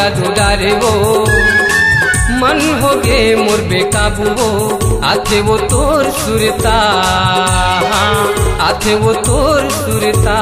जादू डारे वो मन हो गे मोर बेकाबू वो आथे वो तोर सुरता आथे वो तोर सुरता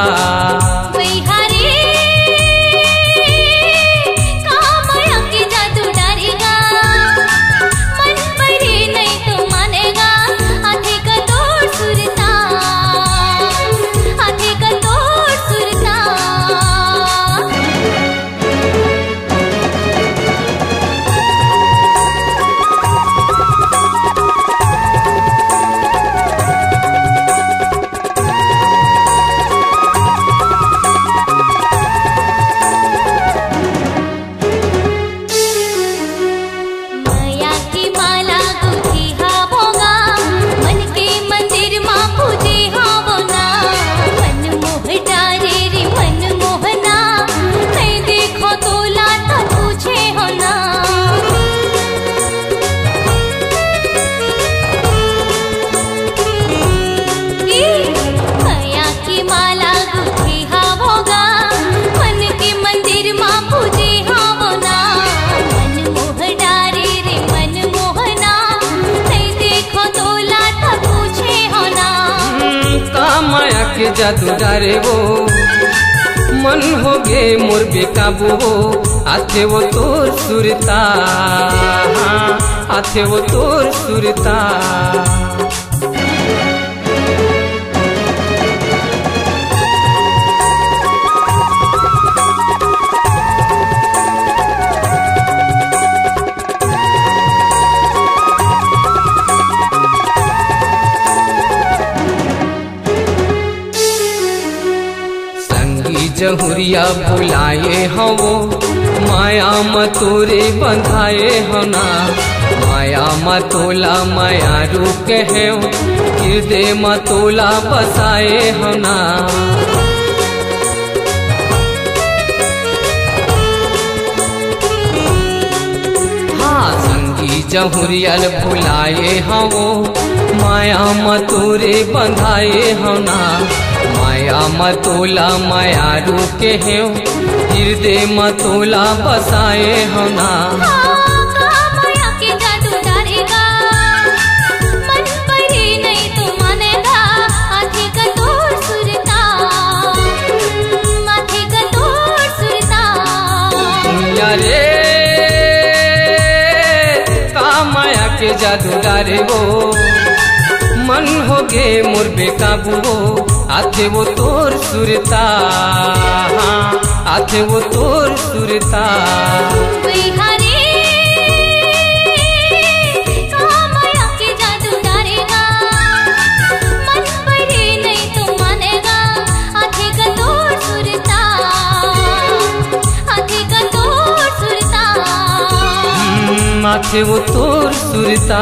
के जादू डारे वो मन हो गे मोर बेकाबू वो आथे वो तोर सुरता आथे वो तोर सुरता जहुरिया बुलाए हवो माया मतोरे बंधाए हना माया मतोला माया रूप है हृदय मतोला बसाए हना हाँ संगी जहुरियल बुलाए हवो माया मतोरे बंधाए हना माया मतोला माया रूके है हृदय मतोला बसाए होना माया के जादू डारेगा मन परे नहीं तो मानेगा आथे का तोर सुरता आथे का तोर सुरता यारे का माया के जादू डारे वो मन हो गे मोर बेकाबू वो आथे वो तोर सुरता आथे वो तोर सुरता माया के जादू डारेगा मन परे नहीं तो मानेगा आथे का तोर सुरता आथे का तोर सुरता आथे वो तोर सुरता।